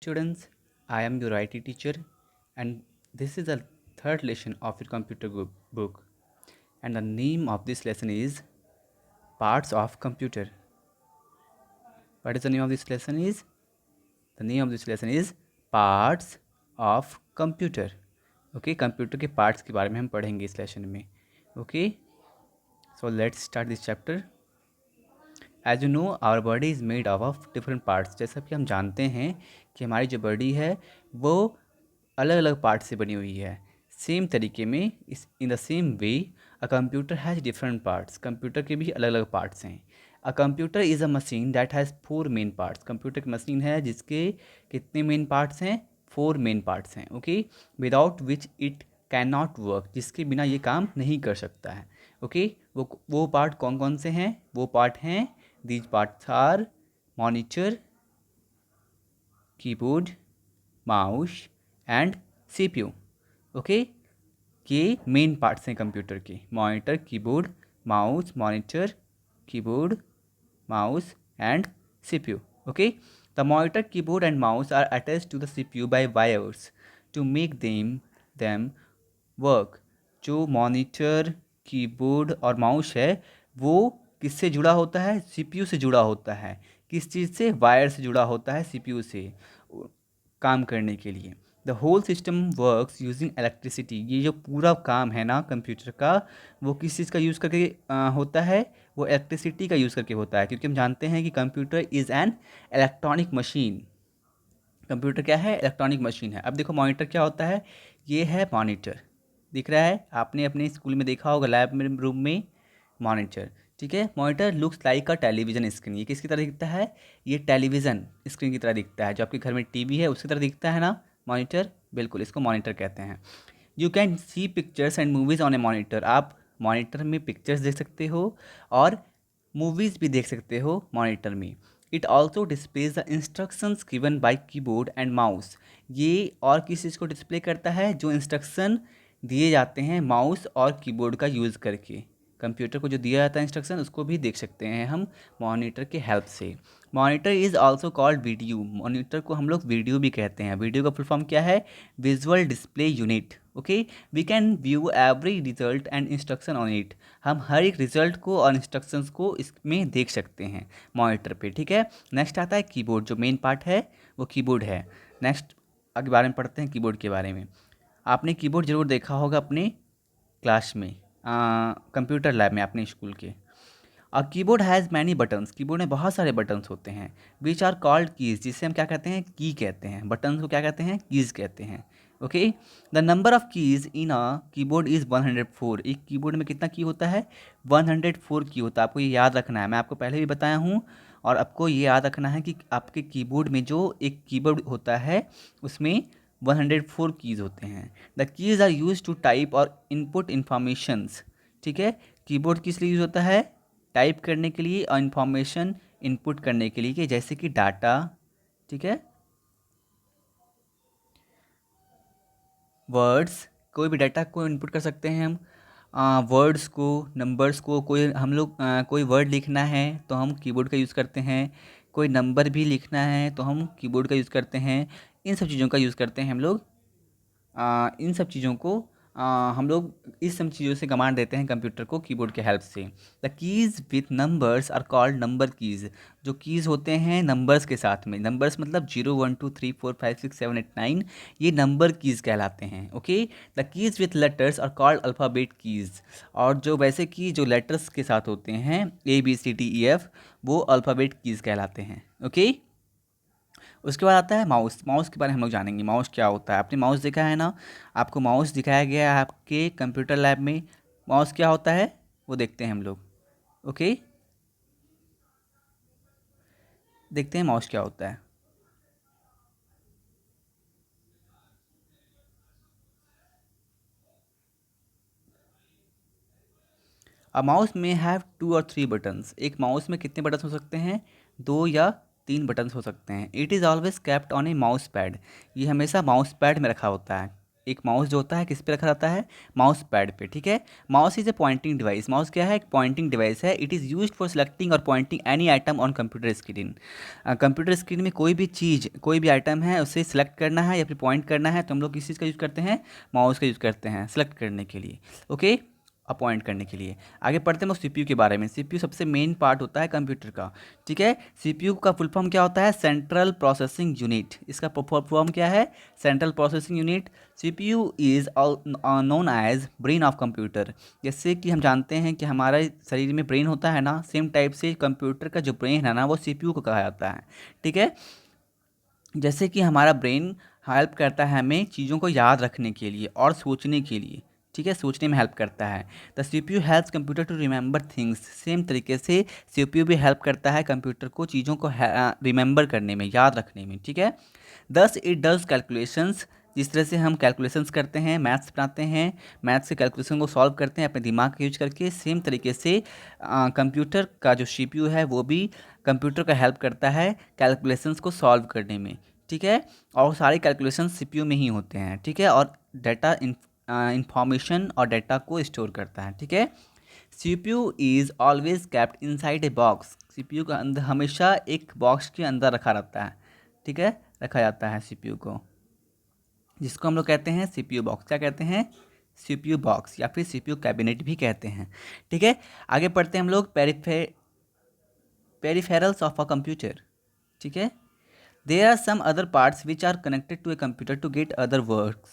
Students, I am your IT teacher, and this is the third lesson of your computer book. And the name of this lesson is Parts of Computer. What is the name of this lesson? The name of this lesson is Parts of Computer. Okay, computer के parts के बारे में हम पढ़ेंगे इस lesson में. Okay, so let's start this chapter. As you know our body is made of different parts. जैसा कि हम जानते हैं कि हमारी जो बॉडी है वो अलग अलग पार्ट से बनी हुई है. सेम तरीके में इस in the same way a computer has different parts. Computer के भी अलग अलग पार्ट्स हैं. A computer is a machine that has 4 main parts. Computer की मशीन है जिसके कितने मेन पार्ट्स हैं? 4 मेन पार्ट्स हैं. Okay, without which it can not work. जिसके बिना ये काम नहीं कर सकता है. ओके, वो पार्ट कौन कौन से हैं? वो पार्ट हैं, these parts are monitor, keyboard, mouse and CPU. Okay, ये मेन पार्ट्स हैं कंप्यूटर के. Monitor, keyboard, mouse, monitor, keyboard, mouse and CPU. Okay, the monitor, keyboard and mouse are attached to the CPU by wires to make them work. जो monitor, keyboard और mouse है वो किससे जुड़ा होता है? CPU से जुड़ा होता है. किस चीज़ से? वायर से जुड़ा होता है CPU से काम करने के लिए. The whole system works using electricity. ये जो पूरा काम है ना कंप्यूटर का, वो किस चीज़ का यूज़ करके होता है? वो इलेक्ट्रिसिटी का यूज़ करके होता है. क्योंकि हम जानते हैं कि computer is an electronic machine. Computer क्या है? इलेक्ट्रॉनिक मशीन है. अब देखो मॉनिटर क्या होता है. ये है मॉनिटर, दिख रहा है, आपने अपने स्कूल में देखा होगा लैब में, रूम में. मॉनिटर, ठीक है. Monitor looks like a television screen. ये किसकी तरह दिखता है? ये टेलीविज़न स्क्रीन की तरह दिखता है. जो आपके घर में टीवी है उसकी तरह दिखता है ना मॉनिटर. बिल्कुल, इसको मॉनिटर कहते हैं. You can see pictures and movies on A monitor. आप मॉनिटर में पिक्चर्स देख सकते हो और मूवीज़ भी देख सकते हो मॉनिटर में. It also displays the instructions given by keyboard and mouse. ये और किस चीज़ को डिस्प्ले करता है? जो इंस्ट्रक्शन दिए जाते हैं माउस और कीबोर्ड का यूज़ करके. कंप्यूटर को जो दिया जाता है इंस्ट्रक्शन उसको भी देख सकते हैं हम मॉनिटर के हेल्प से. Monitor is also called video. Monitor को हम लोग वीडियो भी कहते हैं. वीडियो का फुल फॉर्म क्या है? Visual display unit. Okay, we can view every result and instruction on it. हम हर एक रिजल्ट को और इंस्ट्रक्शंस को इसमें देख सकते हैं मॉनिटर पे. ठीक है. नेक्स्ट आता है कीबोर्ड. जो मेन पार्ट है वो कीबोर्ड है. नेक्स्ट आगे बारे में पढ़ते हैं कीबोर्ड के बारे में. आपने कीबोर्ड ज़रूर देखा होगा अपने क्लास में, कंप्यूटर लैब में अपने स्कूल के. Keyboard has many buttons. Keyboard में बहुत सारे बटन्स होते हैं. Which are called keys. जिसे हम क्या कहते हैं? की कहते हैं. बटन्स को क्या कहते हैं? कीज़ कहते हैं. Okay, the number of keys in a keyboard is 104. एक कीबोर्ड में कितना की होता है? 104 की होता है. आपको ये याद रखना है. मैं आपको पहले भी बताया हूँ और आपको ये याद रखना है कि आपके कीबोर्ड में जो एक कीबोर्ड होता है उसमें 104 कीज़ होते हैं. The keys are use to type और इनपुट इंफॉर्मेशंस. ठीक है. कीबोर्ड किस लिए यूज़ होता है? टाइप करने के लिए और इन्फॉर्मेशन इनपुट करने के लिए, कि जैसे कि डाटा. ठीक है, वर्ड्स, कोई भी डाटा को इनपुट कर सकते हैं हम. वर्ड्स को, नंबर्स को, कोई हम लोग कोई वर्ड लिखना है तो हम कीबोर्ड का यूज़ करते हैं. कोई नंबर भी लिखना है तो हम कीबोर्ड का यूज़ करते हैं. इन सब चीज़ों का यूज़ करते हैं हम लोग. इन सब चीज़ों को हम लोग इस सब चीज़ों से कमांड देते हैं कंप्यूटर को कीबोर्ड के हेल्प से. The keys with numbers are called number keys. जो कीज़ होते हैं नंबर्स के साथ में, नंबर्स मतलब 0 1 2 3 4 5 6 7 8 9, ये नंबर कीज़ कहलाते हैं. Okay, the keys with letters are called alphabet keys. और जो वैसे की जो लेटर्स के साथ होते हैं ABCDEF, वो अल्फ़ाबेट कीज़ कहलाते हैं. ओके, उसके बाद आता है माउस. माउस के बारे में हम लोग जानेंगे. माउस क्या होता है? आपने माउस देखा है ना. आपको माउस दिखाया गया है आपके कंप्यूटर लैब में. माउस क्या होता है वो देखते हैं हम लोग. ओके, देखते हैं माउस क्या होता है. अ माउस में हैव 2 और 3 बटन्स. एक माउस में कितने बटन्स हो सकते हैं? 2 या 3 बटन्स हो सकते हैं. It is always kept on A mouse pad. ये हमेशा माउस पैड में रखा होता है. एक माउस जो होता है किस पे रखा जाता है, माउस पैड पे, ठीक है। Mouse is a pointing device, mouse क्या है, एक पॉइंटिंग डिवाइस है। It is used for selecting और pointing any item on computer screen. Computer screen में कोई भी चीज़, कोई भी आइटम है उसे सिलेक्ट करना है या फिर पॉइंट करना है तो हम लोग किस चीज़ का यूज़ करते हैं, माउस का यूज़ करते हैं सेलेक्ट करने के लिए, ओके, अपॉइंट करने के लिए। आगे पढ़ते हैं हम सीपीयू के बारे में। सीपीयू सबसे मेन पार्ट होता है कंप्यूटर का, ठीक है। सीपीयू का फुल फॉर्म क्या होता है, सेंट्रल प्रोसेसिंग यूनिट। इसका फुल फॉर्म क्या है, central processing unit. CPU is known as brain of computer. जैसे कि हम जानते हैं कि हमारे शरीर में ब्रेन होता है ना, सेम टाइप से कंप्यूटर का जो ब्रेन है ना वो सीपीयू को कहा जाता है, ठीक है। जैसे कि हमारा ब्रेन हेल्प करता है हमें चीज़ों को याद रखने के लिए और सोचने के लिए, ठीक है, सोचने में हेल्प करता है। The CPU helps computer to remember things. Same तरीके से सीपीयू भी हेल्प करता है कंप्यूटर को चीज़ों को रिमेंबर करने में, याद रखने में, ठीक है। Thus it does calculations. जिस तरह से हम कैलकुलेशंस करते हैं, मैथ्स बनाते हैं, मैथ्स के कैलकुलेशन को सॉल्व करते हैं अपने दिमाग का यूज करके, सेम तरीके से कंप्यूटर का जो सीपीयू है वो भी कंप्यूटर का हेल्प करता है कैलकुलेशंस को सॉल्व करने में, ठीक है। और सारे कैलकुलेशन सीपीयू में ही होते हैं, ठीक है। और डाटा इंफॉर्मेशन और डाटा को स्टोर करता है, ठीक है। CPU is always kept inside a box. CPU का अंदर हमेशा एक बॉक्स के अंदर रखा रहता है, ठीक है, रखा जाता है सीपीयू को, जिसको हम लोग कहते हैं सीपीयू बॉक्स। क्या कहते हैं, सीपीयू बॉक्स या फिर सीपीयू कैबिनेट भी कहते हैं, ठीक है। आगे पढ़ते हैं हम लोग पेरिफेरल्स ऑफ अ कंप्यूटर, ठीक है। There are some other parts which are connected to a computer to get other works.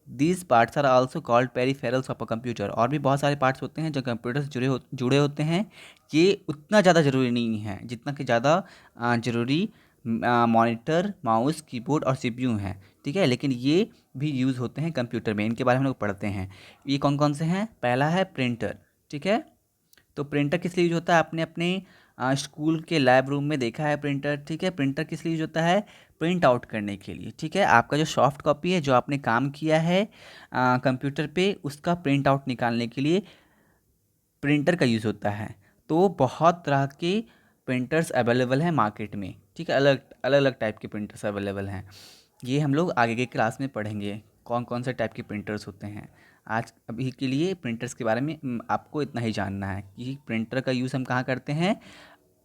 These parts are also called peripherals of a computer. और भी बहुत सारे पार्ट्स होते हैं जो कंप्यूटर से जुड़े होते हैं। ये उतना ज़्यादा ज़रूरी नहीं है जितना कि ज़्यादा ज़रूरी मॉनिटर, माउस, कीबोर्ड और सीपीयू हैं, ठीक है। लेकिन ये भी यूज़ होते हैं कंप्यूटर में, इनके बारे में हम लोग पढ़ते हैं। ये कौन कौन से हैं, पहला है प्रिंटर, ठीक है। तो प्रिंटर किस लिए यूज होता है, आपने अपने स्कूल के लैब रूम में देखा है प्रिंटर, ठीक है। प्रिंटर किस लिए यूज होता है, प्रिंट आउट करने के लिए, ठीक है। आपका जो सॉफ्ट कॉपी है जो आपने काम किया है कंप्यूटर पे, उसका प्रिंट आउट निकालने के लिए प्रिंटर का यूज़ होता है। तो बहुत तरह के प्रिंटर्स अवेलेबल हैं मार्केट में, ठीक है, अलग अलग अलग टाइप के प्रिंटर्स अवेलेबल हैं। ये हम लोग आगे के क्लास में पढ़ेंगे कौन कौन से टाइप के प्रिंटर्स होते हैं। आज अभी के लिए प्रिंटर्स के बारे में आपको इतना ही जानना है कि प्रिंटर का यूज़ हम कहाँ करते हैं,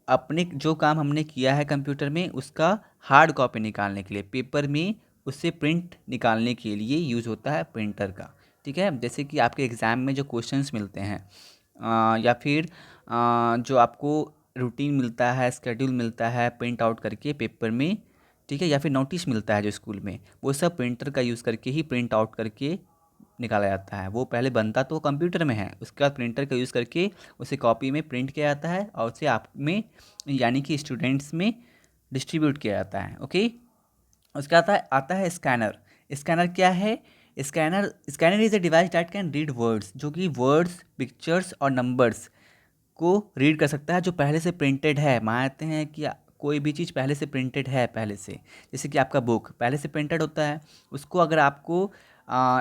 अपने जो काम हमने किया है कंप्यूटर में उसका हार्ड कॉपी निकालने के लिए, पेपर में उससे प्रिंट निकालने के लिए यूज़ होता है प्रिंटर का, ठीक है। जैसे कि आपके एग्ज़ाम में जो क्वेश्चंस मिलते हैं या फिर जो आपको रूटीन मिलता है, स्केड्यूल मिलता है प्रिंट आउट करके पेपर में, ठीक है, या फिर नोटिस मिलता है जो स्कूल में, वो सब प्रिंटर का यूज़ करके ही प्रिंट आउट करके निकाला जाता है। वो पहले बनता तो कंप्यूटर में है, उसके बाद प्रिंटर का यूज़ करके उसे कॉपी में प्रिंट किया जाता है और उसे आप में यानी कि स्टूडेंट्स में डिस्ट्रीब्यूट किया जाता है, ओके। उसके आता है स्कैनर। स्कैनर क्या है, scanner scanner is a device that can read words, जो कि वर्ड्स, पिक्चर्स और नंबर्स को रीड कर सकता है जो पहले से प्रिंटेड है। मानते हैं कि कोई भी चीज़ पहले से प्रिंटेड है, पहले से, जैसे कि आपका बुक पहले से प्रिंटेड होता है, उसको अगर आपको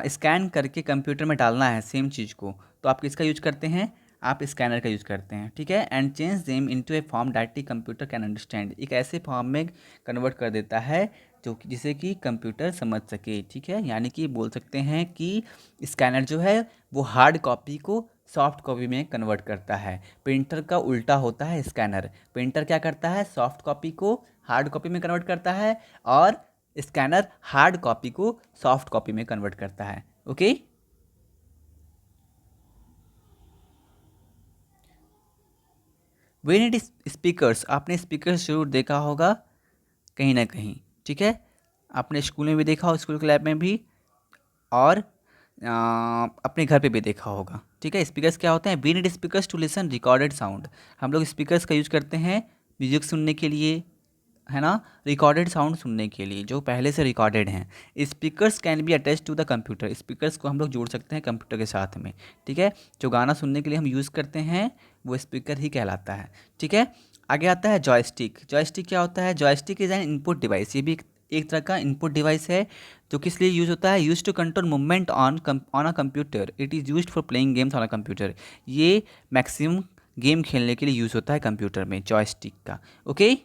स्कैन करके कंप्यूटर में डालना है सेम चीज़ को, तो आप किसका यूज करते हैं, आप स्कैनर का यूज़ करते हैं, ठीक है। And change them into A form that the computer can understand. एक ऐसे फॉर्म में कन्वर्ट कर देता है जो कि जिसे कि कंप्यूटर समझ सके, ठीक है। यानी कि बोल सकते हैं कि स्कैनर जो है वो हार्ड कॉपी को सॉफ्ट कॉपी में कन्वर्ट करता है। प्रिंटर का उल्टा होता है स्कैनर। प्रिंटर क्या करता है, सॉफ्ट कॉपी को हार्ड कॉपी में कन्वर्ट करता है और स्कैनर हार्ड कॉपी को सॉफ्ट कॉपी में कन्वर्ट करता है, ओके। We need speakers. आपने स्पीकर्स जरूर देखा होगा कहीं ना कहीं, ठीक है। आपने स्कूल में भी देखा हो, स्कूल के लैब में भी, और अपने घर पे भी देखा होगा, ठीक है। स्पीकर्स क्या होते हैं, we need speakers to listen recorded sound. हम लोग स्पीकर्स का यूज़ करते हैं म्यूजिक सुनने के लिए, है ना, रिकॉर्डेड साउंड सुनने के लिए जो पहले से रिकॉर्डेड हैं। Speakers can be attach to the computer. Speakers को हम लोग जोड़ सकते हैं कंप्यूटर के साथ में, ठीक है। जो गाना सुनने के लिए हम यूज़ करते हैं वो स्पीकर ही कहलाता है, ठीक है। आगे आता है जॉयस्टिक। जॉयस्टिक क्या होता है, joystick is an input device. ये भी एक तरह का इनपुट डिवाइस है जो किस लिए यूज़ होता है, use to control movement on a computer. It is use for playing games on a computer. ये मैक्सिमम गेम खेलने के लिए यूज़ होता है कंप्यूटर में जॉयस्टिक का, ओके।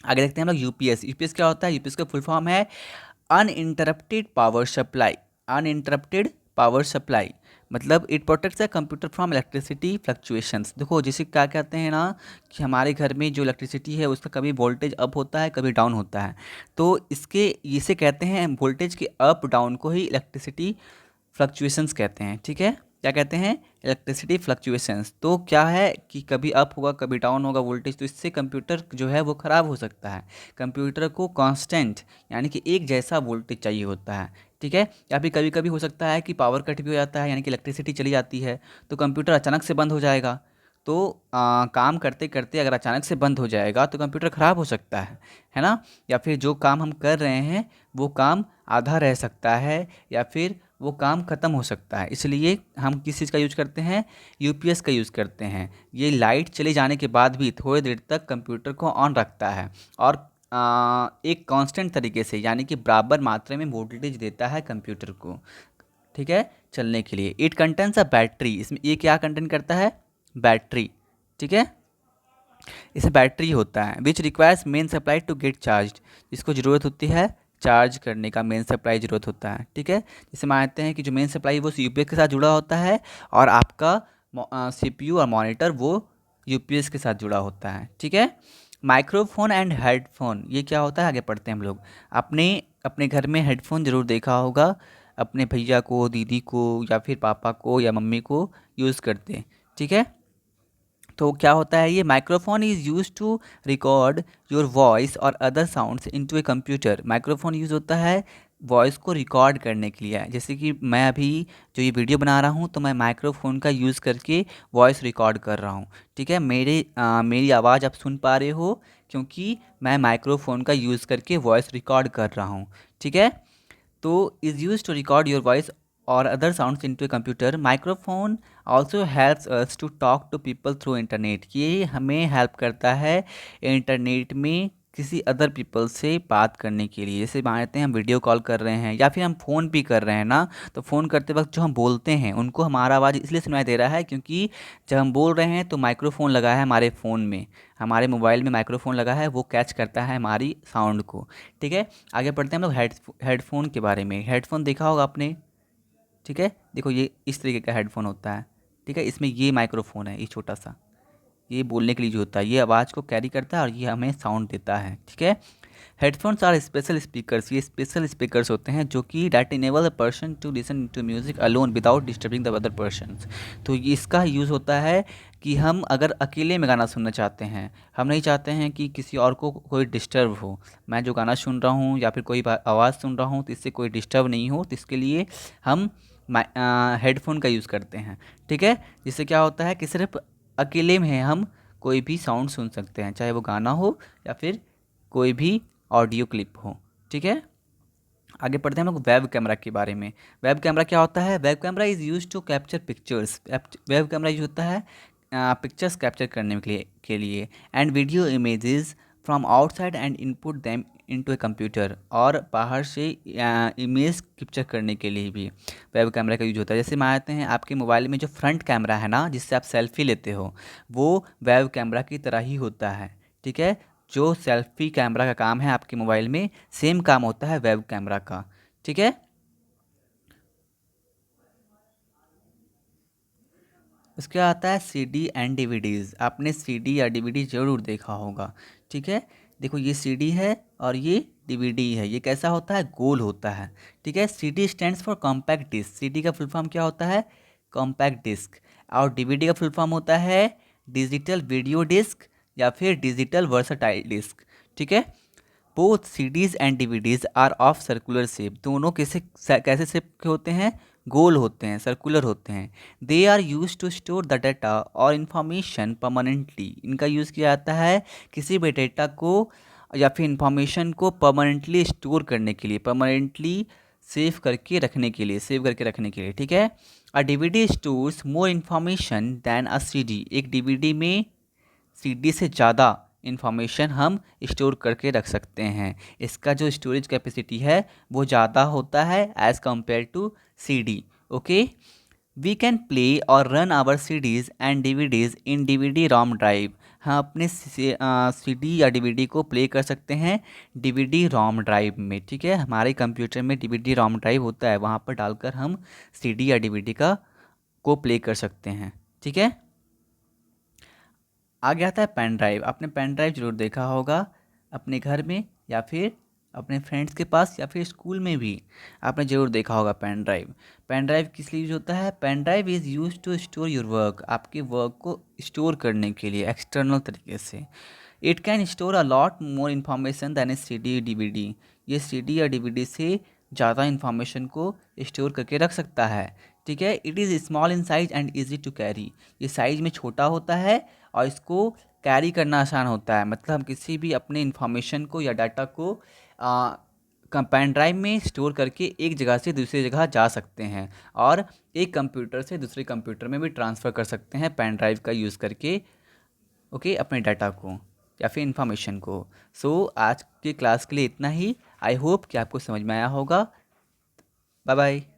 आगे देखते हैं हम लोग यूपीएस। यूपीएस क्या होता है, यूपीएस का फुल फॉर्म है uninterrupted power supply. Uninterrupted power supply, मतलब it protects the computer from electricity fluctuations. देखो जिसे क्या कहते हैं ना कि हमारे घर में जो इलेक्ट्रिसिटी है उसका कभी वोल्टेज अप होता है कभी डाउन होता है, तो इसके इसे कहते हैं वोल्टेज के अप डाउन को ही इलेक्ट्रिसिटी फ्लक्चुएशंस कहते हैं। ठीक है, क्या कहते हैं? Electricity fluctuations. तो क्या है कि कभी अप होगा कभी डाउन होगा वोल्टेज, तो इससे कंप्यूटर जो है वो ख़राब हो सकता है। कंप्यूटर को कांस्टेंट यानी कि एक जैसा वोल्टेज चाहिए होता है। ठीक है, या फिर कभी कभी हो सकता है कि पावर कट भी हो जाता है, यानी कि इलेक्ट्रिसिटी चली जाती है तो कंप्यूटर अचानक से बंद हो जाएगा। तो काम करते करते अगर अचानक से बंद हो जाएगा तो कंप्यूटर ख़राब हो सकता है ना। या फिर जो काम हम कर रहे हैं वो काम आधा रह सकता है, या फिर वो काम ख़त्म हो सकता है। इसलिए हम किस चीज़ का यूज करते हैं? यूपीएस का यूज़ करते हैं। ये लाइट चले जाने के बाद भी थोड़ी देर तक कंप्यूटर को ऑन रखता है और एक कांस्टेंट तरीके से यानी कि बराबर मात्रा में वोल्टेज देता है कंप्यूटर को। ठीक है, चलने के लिए। इट कंटेंस अ बैटरी, इसमें ये क्या कंटेंट करता है? बैटरी। ठीक है, इसमें बैटरी होता है which requires main supply to get charge, जिसको ज़रूरत होती है चार्ज करने का मेन सप्लाई ज़रूरत होता है। ठीक है, जिसे मानते हैं कि जो मेन सप्लाई वो यूपीएस के साथ जुड़ा होता है और आपका सीपीयू और मॉनिटर वो यूपीएस के साथ जुड़ा होता है। ठीक है, माइक्रोफोन एंड हेडफोन, ये क्या होता है आगे पढ़ते हैं हम लोग। अपने अपने घर में हेडफोन ज़रूर देखा होगा, अपने भैया को दीदी को या फिर पापा को या मम्मी को यूज़ करते हैं। ठीक है, तो क्या होता है ये? Microphone is use to record your voice और other sounds into a computer. Microphone use होता है वॉइस को रिकॉर्ड करने के लिए। जैसे कि मैं अभी जो ये वीडियो बना रहा हूँ तो मैं माइक्रोफोन का यूज़ करके वॉइस रिकॉर्ड कर रहा हूँ। ठीक है, मेरी आवाज़ आप सुन पा रहे हो क्योंकि मैं माइक्रोफोन का यूज़ करके वॉइस रिकॉर्ड कर रहा हूँ। ठीक है, तो is use to record your voice और other sounds into a computer. Microphone also helps us to talk to people through internet, ये हमें हेल्प करता है इंटरनेट में किसी अदर पीपल से बात करने के लिए। जैसे मानते हैं हम वीडियो कॉल कर रहे हैं या फिर हम फ़ोन भी कर रहे हैं ना, तो फ़ोन करते वक्त जो हम बोलते हैं उनको हमारा आवाज़ इसलिए सुनाई दे रहा है क्योंकि जब हम बोल रहे हैं तो माइक्रोफोन लगा है हमारे फ़ोन में, हमारे मोबाइल में माइक्रोफोन लगा है, वो कैच करता है हमारी साउंड को। ठीक है, आगे बढ़ते हैं हम लोग हेडफोन के बारे में। हेडफोन देखा होगा आपने। ठीक है, देखो ये इस तरीके का हेडफोन होता है। ठीक है, इसमें ये माइक्रोफोन है, ये छोटा सा, ये बोलने के लिए जो होता है, ये आवाज़ को कैरी करता है और ये हमें साउंड देता है। ठीक है, हेडफोन्स आर स्पेशल स्पीकर्स, ये स्पेशल स्पीकर्स होते हैं जो कि that enable a person to listen to music alone without disturbing the other persons. तो ये इसका यूज़ होता है कि हम अगर अकेले में गाना सुनना चाहते हैं, हम नहीं चाहते हैं कि किसी और को कोई डिस्टर्ब हो, मैं जो गाना सुन रहा हूँ या फिर कोई आवाज़ सुन रहा हूँ तो इससे कोई डिस्टर्ब नहीं हो, तो इसके लिए हम हेडफोन का यूज़ करते हैं। ठीक है, जिससे क्या होता है कि सिर्फ अकेले में हम कोई भी साउंड सुन सकते हैं, चाहे वो गाना हो या फिर कोई भी ऑडियो क्लिप हो। ठीक है, आगे पढ़ते हैं हम लोग वेब कैमरा के बारे में। वेब कैमरा क्या होता है? Web camera is use to capture pictures. Web camera use होता है पिक्चर्स कैप्चर करने के लिए and video images from outside and input them into a computer, और बाहर से इमेज कैप्चर करने के लिए भी वेब कैमरा का यूज होता है। जैसे मानते हैं आपके मोबाइल में जो फ्रंट कैमरा है ना, जिससे आप सेल्फी लेते हो, वो वेब कैमरा की तरह ही होता है। ठीक है, जो सेल्फी कैमरा का काम है आपके मोबाइल में, सेम काम होता है वेब कैमरा का। ठीक है, उसके बाद आता है सीडी एंड डीवीडीज़। आपने सीडी या डीवीडी ज़रूर देखा होगा। ठीक है, देखो ये सीडी है और ये डीवीडी है। ये कैसा होता है? गोल होता है। ठीक है, CD stands for compact disc. CD का फुल फॉर्म क्या होता है? Compact disc. और डीवीडी का फुल फॉर्म होता है डिजिटल वीडियो डिस्क या फिर डिजिटल वर्सटाइल डिस्क। ठीक है, both CDs and DVDs are of circular shape. दोनों कैसे शेप के होते हैं? गोल होते हैं, सर्कुलर होते हैं। They are use to store the data और इंफॉर्मेशन परमानेंटली। इनका यूज़ किया जाता है किसी भी डेटा को या फिर इंफॉर्मेशन को परमानेंटली स्टोर करने के लिए, परमानेंटली सेव करके रखने के लिए। ठीक है, a DVD stores more information than a CD. एक डीवीडी में सीडी से ज़्यादा इन्फॉर्मेशन हम स्टोर करके रख सकते हैं। इसका जो स्टोरेज कैपेसिटी है वो ज़्यादा होता है as compare to CD. Okay, we can play और run our CDs and DVDs in DVD ROM drive. हम अपने सीडी या डीवीडी को प्ले कर सकते हैं डीवीडी रोम ड्राइव में। ठीक है, हमारे कंप्यूटर में डीवीडी रोम ड्राइव होता है, वहाँ पर डालकर हम सीडी या डीवीडी को प्ले कर सकते हैं। ठीक है, आगे आता है पेन ड्राइव। आपने पेन ड्राइव जरूर देखा होगा अपने घर में या फिर अपने फ्रेंड्स के पास या फिर स्कूल में भी आपने ज़रूर देखा होगा पेन ड्राइव। पेन ड्राइव किस लिए यूज होता है? Pen drive is use to store your work, आपके वर्क को स्टोर करने के लिए एक्सटर्नल तरीके से। It can store a lot more information than a C D DVD, ये सीडी या डीवीडी से ज़्यादा इन्फॉर्मेशन को स्टोर करके रख सकता है। ठीक है, it is small in size and easy to carry, ये साइज में छोटा होता है और इसको कैरी करना आसान होता है। मतलब हम किसी भी अपने इन्फॉर्मेशन को या डाटा को पेन ड्राइव में स्टोर करके एक जगह से दूसरी जगह जा सकते हैं और एक कंप्यूटर से दूसरे कंप्यूटर में भी ट्रांसफ़र कर सकते हैं पेन ड्राइव का यूज़ करके। ओके, अपने डाटा को या फिर इन्फॉर्मेशन को। सो आज के क्लास के लिए इतना ही। आई होप कि आपको समझ में आया होगा। Bye bye.